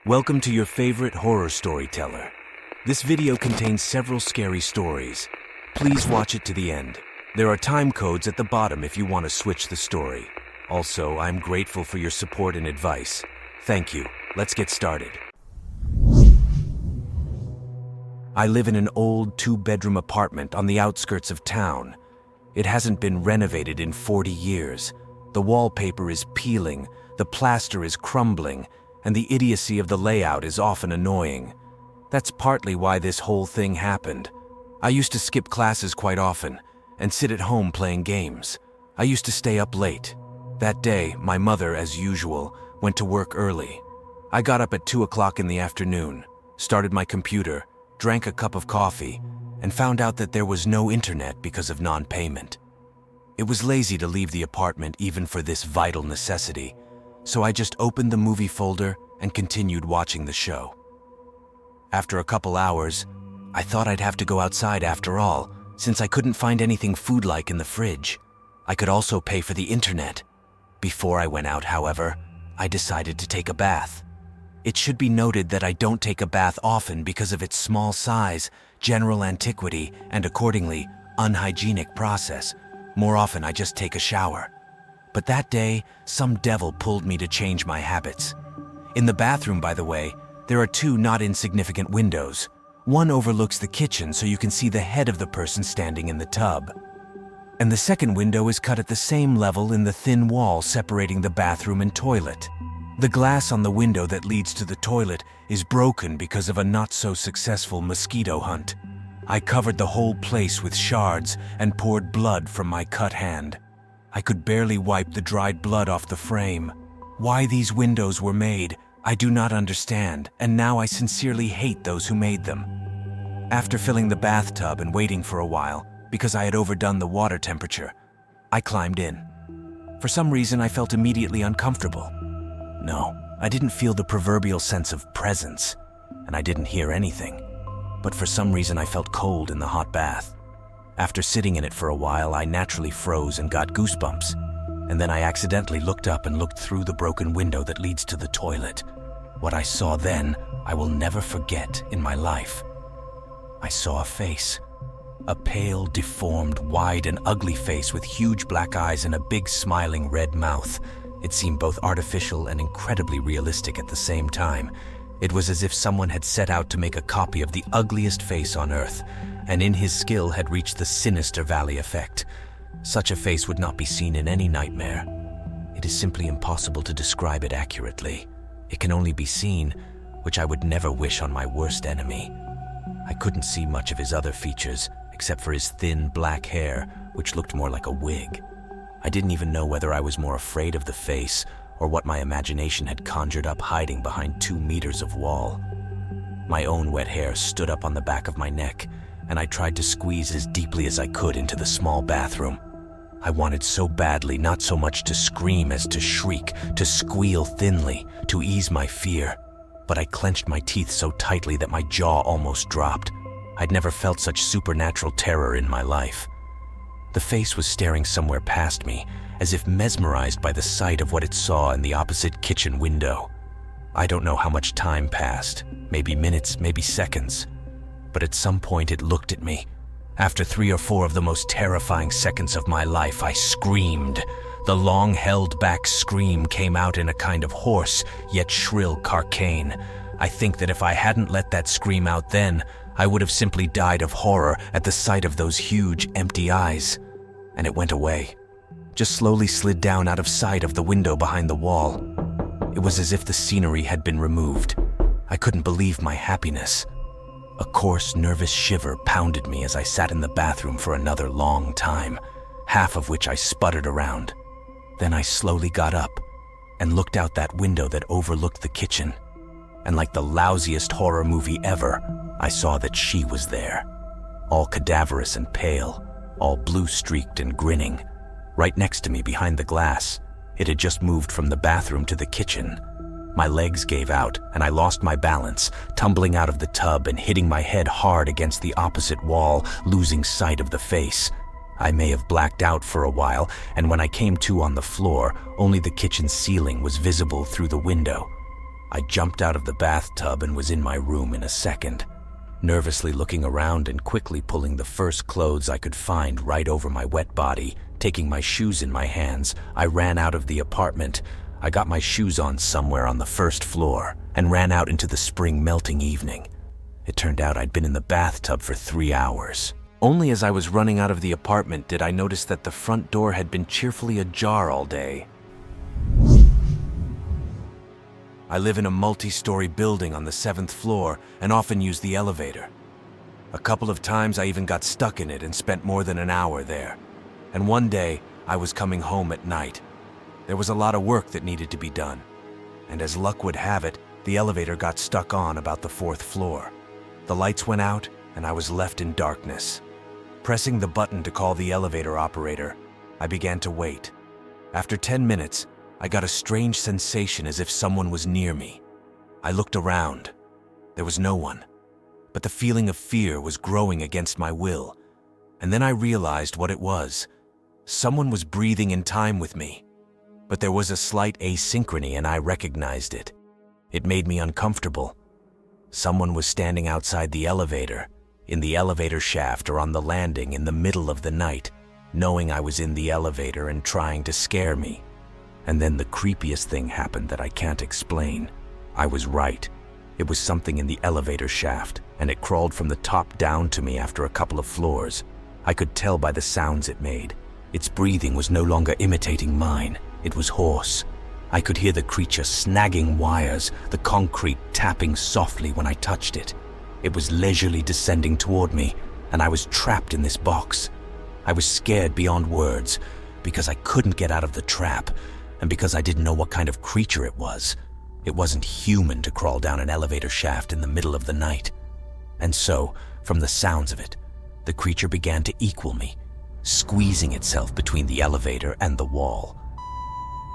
Welcome to your favorite horror storyteller. This video contains several scary stories. Please watch it to the end. There are time codes at the bottom if you want to switch the story. Also, I'm grateful for your support and advice. Thank you. Let's get started. I live in an old two-bedroom apartment on the outskirts of town. It hasn't been renovated in 40 years. The wallpaper is peeling, the plaster is crumbling, and the idiocy of the layout is often annoying. That's partly why this whole thing happened. I used to skip classes quite often and sit at home playing games. I used to stay up late. That day, my mother, as usual, went to work early. I got up at 2 o'clock in the afternoon, started my computer, drank a cup of coffee, and found out that there was no internet because of non-payment. It was lazy to leave the apartment even for this vital necessity, so I just opened the movie folder and continued watching the show. After a couple hours, I thought I'd have to go outside after all, since I couldn't find anything food-like in the fridge. I could also pay for the internet. Before I went out, however, I decided to take a bath. It should be noted that I don't take a bath often because of its small size, general antiquity, and accordingly, unhygienic process. More often, I just take a shower. But that day, some devil pulled me to change my habits. In the bathroom, by the way, there are two not insignificant windows. One overlooks the kitchen so you can see the head of the person standing in the tub. And the second window is cut at the same level in the thin wall separating the bathroom and toilet. The glass on the window that leads to the toilet is broken because of a not-so-successful mosquito hunt. I covered the whole place with shards and poured blood from my cut hand. I could barely wipe the dried blood off the frame. Why these windows were made, I do not understand, and now I sincerely hate those who made them. After filling the bathtub and waiting for a while, because I had overdone the water temperature, I climbed in. For some reason, I felt immediately uncomfortable. No, I didn't feel the proverbial sense of presence, and I didn't hear anything. But for some reason, I felt cold in the hot bath. After sitting in it for a while, I naturally froze and got goosebumps. And then I accidentally looked up and looked through the broken window that leads to the toilet. What I saw then, I will never forget in my life. I saw a face. A pale, deformed, wide and ugly face with huge black eyes and a big smiling red mouth. It seemed both artificial and incredibly realistic at the same time. It was as if someone had set out to make a copy of the ugliest face on earth, and in his skill had reached the sinister valley effect. Such a face would not be seen in any nightmare. It is simply impossible to describe it accurately. It can only be seen, which I would never wish on my worst enemy. I couldn't see much of his other features, except for his thin black hair, which looked more like a wig. I didn't even know whether I was more afraid of the face or what my imagination had conjured up hiding behind 2 meters of wall. My own wet hair stood up on the back of my neck, and I tried to squeeze as deeply as I could into the small bathroom. I wanted so badly not so much to scream as to shriek, to squeal thinly, to ease my fear. But I clenched my teeth so tightly that my jaw almost dropped. I'd never felt such supernatural terror in my life. The face was staring somewhere past me, as if mesmerized by the sight of what it saw in the opposite kitchen window. I don't know how much time passed, maybe minutes, maybe seconds. But at some point it looked at me. After 3 or 4 of the most terrifying seconds of my life, I screamed. The long held back scream came out in a kind of hoarse, yet shrill carcane. I think that if I hadn't let that scream out then, I would have simply died of horror at the sight of those huge, empty eyes. And it went away. Just slowly slid down out of sight of the window behind the wall. It was as if the scenery had been removed. I couldn't believe my happiness. A coarse, nervous shiver pounded me as I sat in the bathroom for another long time, half of which I sputtered around. Then I slowly got up and looked out that window that overlooked the kitchen. And like the lousiest horror movie ever, I saw that she was there. All cadaverous and pale, all blue-streaked and grinning. Right next to me behind the glass, it had just moved from the bathroom to the kitchen. My legs gave out, and I lost my balance, tumbling out of the tub and hitting my head hard against the opposite wall, losing sight of the face. I may have blacked out for a while, and when I came to on the floor, only the kitchen ceiling was visible through the window. I jumped out of the bathtub and was in my room in a second, nervously looking around and quickly pulling the first clothes I could find right over my wet body. Taking my shoes in my hands, I ran out of the apartment. I got my shoes on somewhere on the first floor and ran out into the spring melting evening. It turned out I'd been in the bathtub for 3 hours. Only as I was running out of the apartment did I notice that the front door had been cheerfully ajar all day. I live in a multi-story building on the 7th floor and often use the elevator. A couple of times I even got stuck in it and spent more than an hour there. And one day, I was coming home at night. There was a lot of work that needed to be done. And as luck would have it, the elevator got stuck on about the 4th floor. The lights went out and I was left in darkness. Pressing the button to call the elevator operator, I began to wait. After 10 minutes, I got a strange sensation as if someone was near me. I looked around. There was no one. But the feeling of fear was growing against my will. And then I realized what it was. Someone was breathing in time with me. But there was a slight asynchrony and I recognized it. It made me uncomfortable. Someone was standing outside the elevator, in the elevator shaft or on the landing in the middle of the night, knowing I was in the elevator and trying to scare me. And then the creepiest thing happened that I can't explain. I was right. It was something in the elevator shaft, and it crawled from the top down to me after a couple of floors. I could tell by the sounds it made. Its breathing was no longer imitating mine. It was hoarse. I could hear the creature snagging wires, the concrete tapping softly when I touched it. It was leisurely descending toward me, and I was trapped in this box. I was scared beyond words, because I couldn't get out of the trap, and because I didn't know what kind of creature it was. It wasn't human to crawl down an elevator shaft in the middle of the night. And so, from the sounds of it, the creature began to equal me, squeezing itself between the elevator and the wall.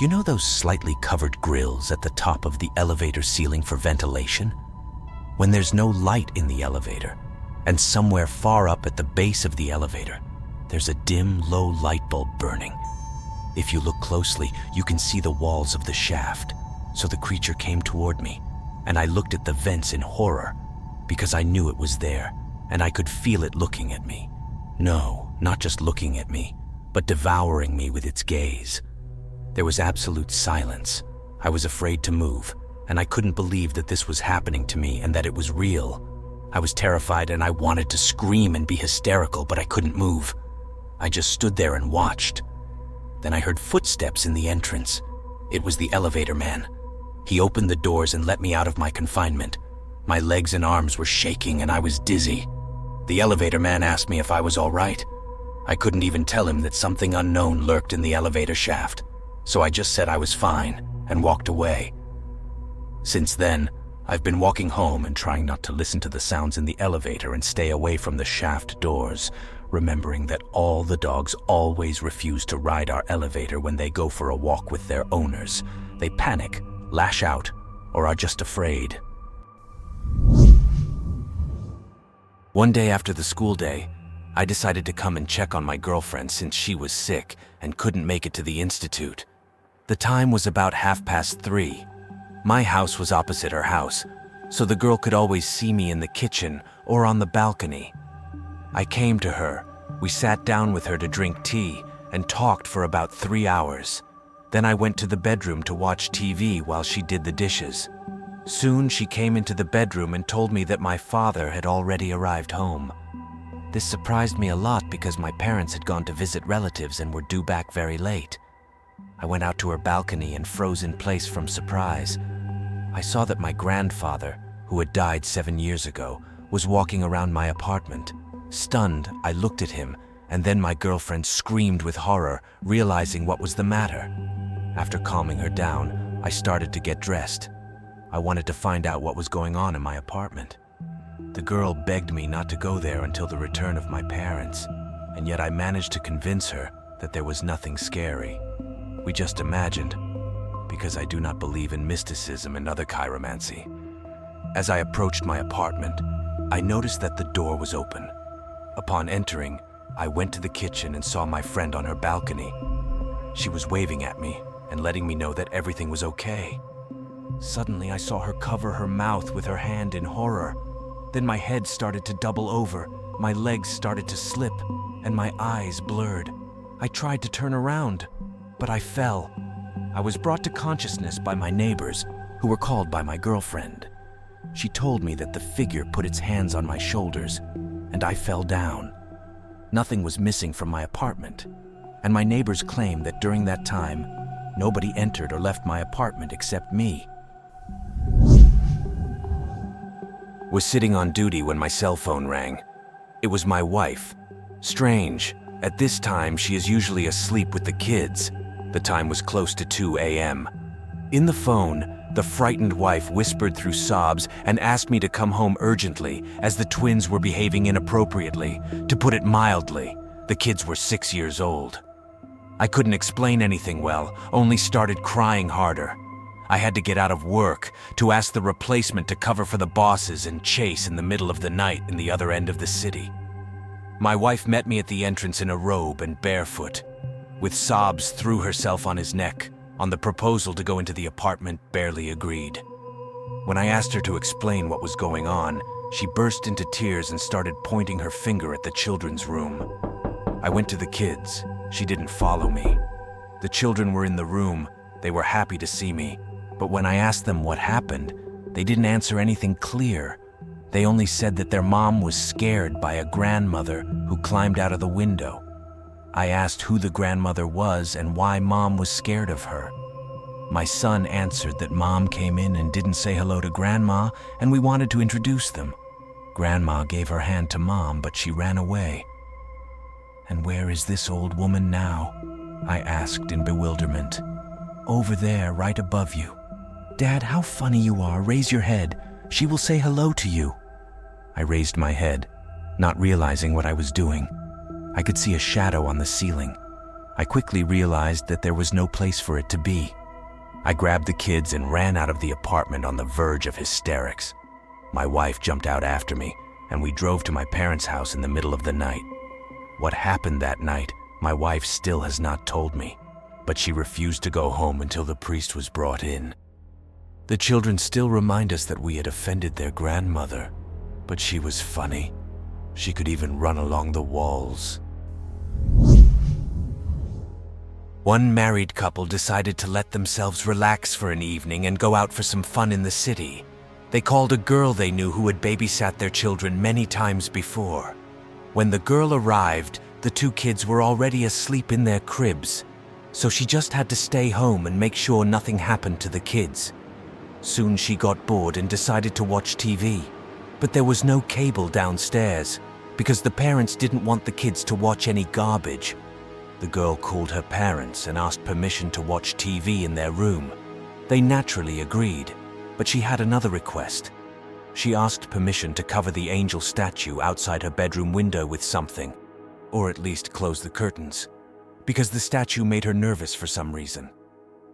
You know those slightly covered grills at the top of the elevator ceiling for ventilation? When there's no light in the elevator, and somewhere far up at the base of the elevator, there's a dim, low light bulb burning. If you look closely, you can see the walls of the shaft. So the creature came toward me, and I looked at the vents in horror, because I knew it was there, and I could feel it looking at me. No, not just looking at me, but devouring me with its gaze. There was absolute silence. I was afraid to move, and I couldn't believe that this was happening to me and that it was real. I was terrified and I wanted to scream and be hysterical, but I couldn't move. I just stood there and watched. Then I heard footsteps in the entrance. It was the elevator man. He opened the doors and let me out of my confinement. My legs and arms were shaking and I was dizzy. The elevator man asked me if I was all right. I couldn't even tell him that something unknown lurked in the elevator shaft, so I just said I was fine and walked away. Since then, I've been walking home and trying not to listen to the sounds in the elevator and stay away from the shaft doors, remembering that all the dogs always refuse to ride our elevator when they go for a walk with their owners. They panic, lash out, or are just afraid. One day after the school day, I decided to come and check on my girlfriend since she was sick and couldn't make it to the institute. The time was about 3:30. My house was opposite her house, so the girl could always see me in the kitchen or on the balcony. I came to her, we sat down with her to drink tea, and talked for about 3 hours. Then I went to the bedroom to watch TV while she did the dishes. Soon she came into the bedroom and told me that my father had already arrived home. This surprised me a lot because my parents had gone to visit relatives and were due back very late. I went out to her balcony and froze in place from surprise. I saw that my grandfather, who had died 7 years ago, was walking around my apartment. Stunned, I looked at him, and then my girlfriend screamed with horror, realizing what was the matter. After calming her down, I started to get dressed. I wanted to find out what was going on in my apartment. The girl begged me not to go there until the return of my parents, and yet I managed to convince her that there was nothing scary. We just imagined, because I do not believe in mysticism and other chiromancy. As I approached my apartment, I noticed that the door was open. Upon entering, I went to the kitchen and saw my friend on her balcony. She was waving at me and letting me know that everything was okay. Suddenly, I saw her cover her mouth with her hand in horror. Then my head started to double over, my legs started to slip, and my eyes blurred. I tried to turn around, but I fell. I was brought to consciousness by my neighbors, who were called by my girlfriend. She told me that the figure put its hands on my shoulders, and I fell down. Nothing was missing from my apartment, and my neighbors claimed that during that time, nobody entered or left my apartment except me. Was sitting on duty when my cell phone rang. It was my wife. Strange, at this time she is usually asleep with the kids. The time was close to 2 a.m. In the phone, the frightened wife whispered through sobs and asked me to come home urgently as the twins were behaving inappropriately. To put it mildly, the kids were 6 years old. I couldn't explain anything well, only started crying harder. I had to get out of work to ask the replacement to cover for the bosses and chase in the middle of the night in the other end of the city. My wife met me at the entrance in a robe and barefoot. With sobs, threw herself on his neck. On the proposal to go into the apartment, barely agreed. When I asked her to explain what was going on, she burst into tears and started pointing her finger at the children's room. I went to the kids. She didn't follow me. The children were in the room. They were happy to see me. But when I asked them what happened, they didn't answer anything clear. They only said that their mom was scared by a grandmother who climbed out of the window. I asked who the grandmother was and why mom was scared of her. My son answered that mom came in and didn't say hello to grandma, and we wanted to introduce them. Grandma gave her hand to mom, but she ran away. "And where is this old woman now?" I asked in bewilderment. "Over there, right above you." "Dad, how funny you are. Raise your head. She will say hello to you." I raised my head, not realizing what I was doing. I could see a shadow on the ceiling. I quickly realized that there was no place for it to be. I grabbed the kids and ran out of the apartment on the verge of hysterics. My wife jumped out after me, and we drove to my parents' house in the middle of the night. What happened that night, my wife still has not told me, but she refused to go home until the priest was brought in. The children still remind us that we had offended their grandmother, but she was funny. She could even run along the walls. One married couple decided to let themselves relax for an evening and go out for some fun in the city. They called a girl they knew who had babysat their children many times before. When the girl arrived, the two kids were already asleep in their cribs, so she just had to stay home and make sure nothing happened to the kids. Soon she got bored and decided to watch TV. But there was no cable downstairs, because the parents didn't want the kids to watch any garbage. The girl called her parents and asked permission to watch TV in their room. They naturally agreed, but she had another request. She asked permission to cover the angel statue outside her bedroom window with something, or at least close the curtains, because the statue made her nervous for some reason.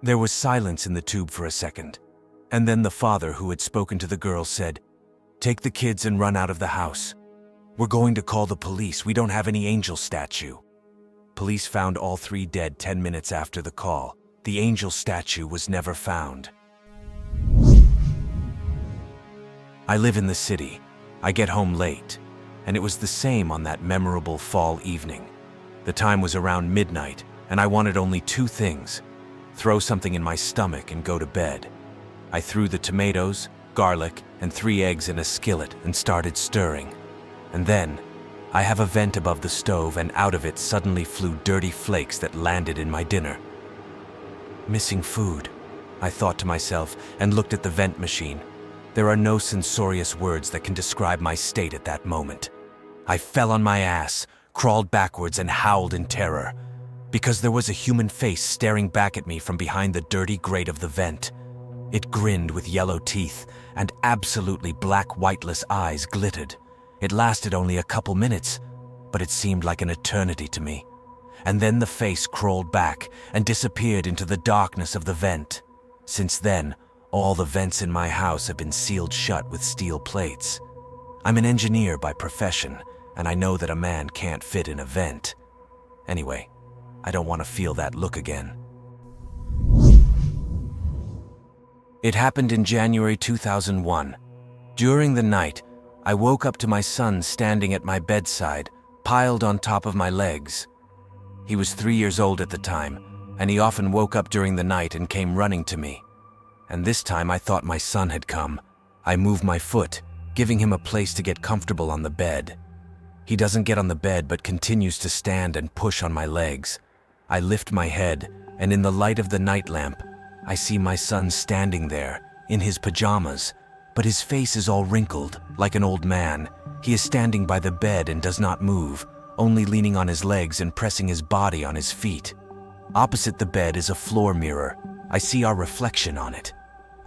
There was silence in the tube for a second, and then the father who had spoken to the girl said, "Take the kids and run out of the house. We're going to call the police. We don't have any angel statue." Police found all three dead 10 minutes after the call. The angel statue was never found. I live in the city. I get home late, and it was the same on that memorable fall evening. The time was around midnight, and I wanted only two things: throw something in my stomach and go to bed. I threw the tomatoes, garlic, and 3 eggs in a skillet and started stirring. And then, I have a vent above the stove, and out of it suddenly flew dirty flakes that landed in my dinner. Missing food, I thought to myself, and looked at the vent machine. There are no censorious words that can describe my state at that moment. I fell on my ass, crawled backwards, and howled in terror, because there was a human face staring back at me from behind the dirty grate of the vent. It grinned with yellow teeth, and absolutely black, whiteless eyes glittered. It lasted only a couple minutes, but it seemed like an eternity to me. And then the face crawled back and disappeared into the darkness of the vent. Since then, all the vents in my house have been sealed shut with steel plates. I'm an engineer by profession, and I know that a man can't fit in a vent. Anyway, I don't want to feel that look again. It happened in January 2001. During the night, I woke up to my son standing at my bedside, piled on top of my legs. He was 3 years old at the time, and he often woke up during the night and came running to me. And this time I thought my son had come. I moved my foot, giving him a place to get comfortable on the bed. He doesn't get on the bed but continues to stand and push on my legs. I lift my head, and in the light of the night lamp, I see my son standing there, in his pajamas, but his face is all wrinkled, like an old man. He is standing by the bed and does not move, only leaning on his legs and pressing his body on his feet. Opposite the bed is a floor mirror. I see our reflection on it.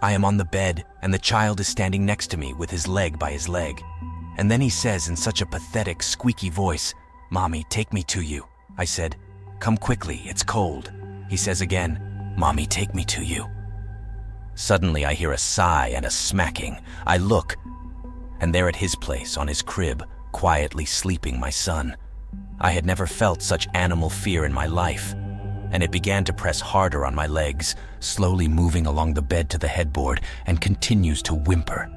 I am on the bed, and the child is standing next to me with his leg by his leg. And then he says in such a pathetic, squeaky voice, "Mommy, take me to you." I said, "Come quickly, it's cold." He says again, "Mommy, take me to you." Suddenly I hear a sigh and a smacking. I look, and there at his place, on his crib, quietly sleeping my son. I had never felt such animal fear in my life, and it began to press harder on my legs, slowly moving along the bed to the headboard, and continues to whimper.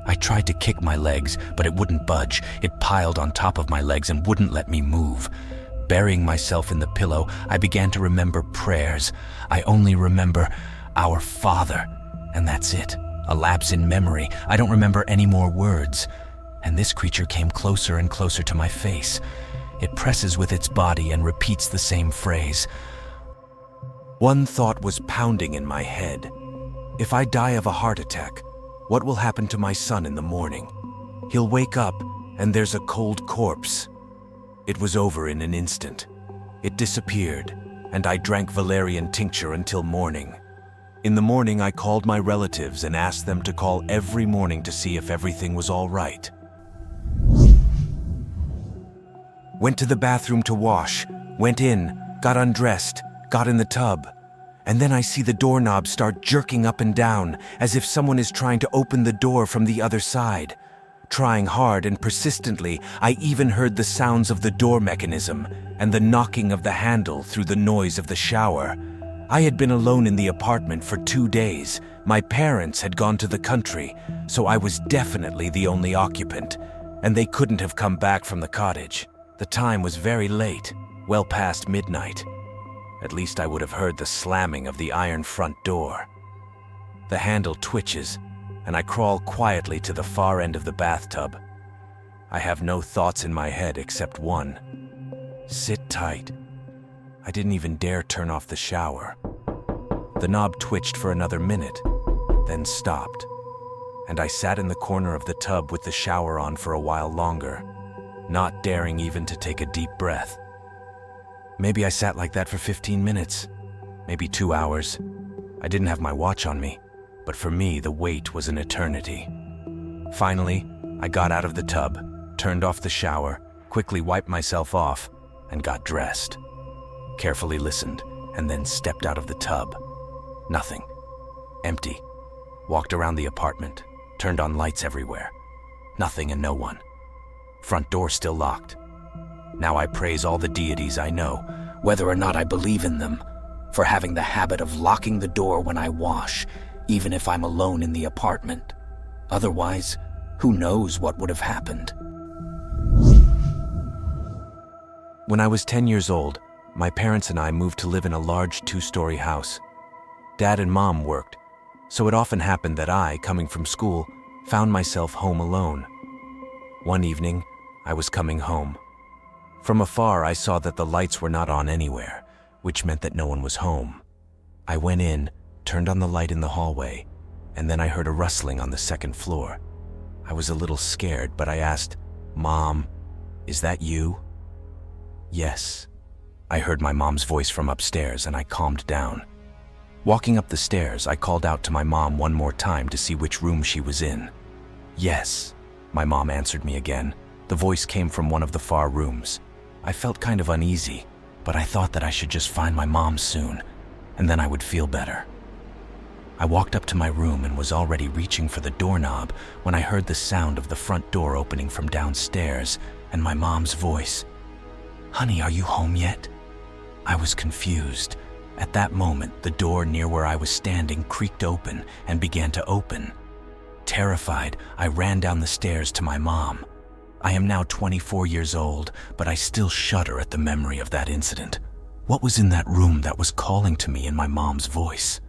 I tried to kick my legs, but it wouldn't budge. It piled on top of my legs and wouldn't let me move. Burying myself in the pillow, I began to remember prayers. I only remember, "Our Father," and that's it. A lapse in memory. I don't remember any more words. And this creature came closer and closer to my face. It presses with its body and repeats the same phrase. One thought was pounding in my head. If I die of a heart attack, what will happen to my son in the morning? He'll wake up and there's a cold corpse. It was over in an instant. It disappeared, and I drank valerian tincture until morning. In the morning, I called my relatives and asked them to call every morning to see if everything was all right. Went to the bathroom to wash, went in, got undressed, got in the tub, and then I see the doorknob start jerking up and down as if someone is trying to open the door from the other side. Trying hard and persistently, I even heard the sounds of the door mechanism and the knocking of the handle through the noise of the shower. I had been alone in the apartment for 2 days. My parents had gone to the country, so I was definitely the only occupant, and they couldn't have come back from the cottage. The time was very late, well past midnight. At least I would have heard the slamming of the iron front door. The handle twitches, and I crawl quietly to the far end of the bathtub. I have no thoughts in my head except one: sit tight. I didn't even dare turn off the shower. The knob twitched for another minute, then stopped, and I sat in the corner of the tub with the shower on for a while longer, not daring even to take a deep breath. Maybe I sat like that for 15 minutes, maybe 2 hours. I didn't have my watch on me, but for me, the wait was an eternity. Finally, I got out of the tub, turned off the shower, quickly wiped myself off, and got dressed. Carefully listened, and then stepped out of the tub. Nothing. Empty. Walked around the apartment, turned on lights everywhere. Nothing and no one. Front door still locked. Now I praise all the deities I know, whether or not I believe in them, for having the habit of locking the door when I wash, even if I'm alone in the apartment. Otherwise, who knows what would have happened. When I was 10 years old, my parents and I moved to live in a large 2-story house. Dad and Mom worked, so it often happened that I, coming from school, found myself home alone. One evening, I was coming home. From afar, I saw that the lights were not on anywhere, which meant that no one was home. I went in, turned on the light in the hallway, and then I heard a rustling on the second floor. I was a little scared, but I asked, "Mom, is that you?" "Yes." I heard my mom's voice from upstairs, and I calmed down. Walking up the stairs, I called out to my mom one more time to see which room she was in. "Yes," my mom answered me again. The voice came from one of the far rooms. I felt kind of uneasy, but I thought that I should just find my mom soon, and then I would feel better. I walked up to my room and was already reaching for the doorknob when I heard the sound of the front door opening from downstairs and my mom's voice. "Honey, are you home yet?" I was confused. At that moment, the door near where I was standing creaked open and began to open. Terrified, I ran down the stairs to my mom. I am now 24 years old, but I still shudder at the memory of that incident. What was in that room that was calling to me in my mom's voice?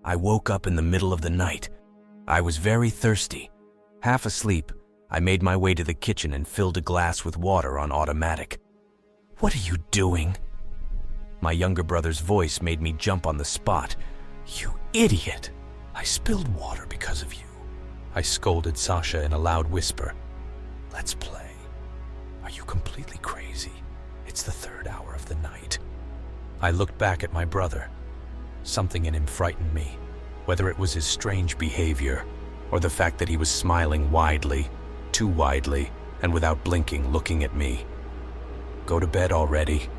I woke up in the middle of the night. I was very thirsty. Half asleep, I made my way to the kitchen and filled a glass with water on automatic. "What are you doing?" My younger brother's voice made me jump on the spot. "You idiot! I spilled water because of you," I scolded Sasha in a loud whisper. "Let's play. Are you completely crazy? It's the 3rd hour of the night." I looked back at my brother. Something in him frightened me, whether it was his strange behavior or the fact that he was smiling widely, too widely, and without blinking, looking at me. "Go to bed already."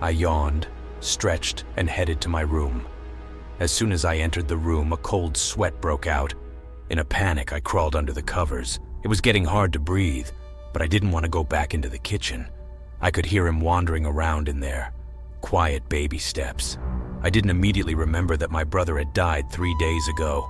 I yawned, stretched, and headed to my room. As soon as I entered the room, a cold sweat broke out. In a panic, I crawled under the covers. It was getting hard to breathe, but I didn't want to go back into the kitchen. I could hear him wandering around in there. Quiet baby steps. I didn't immediately remember that my brother had died 3 days ago.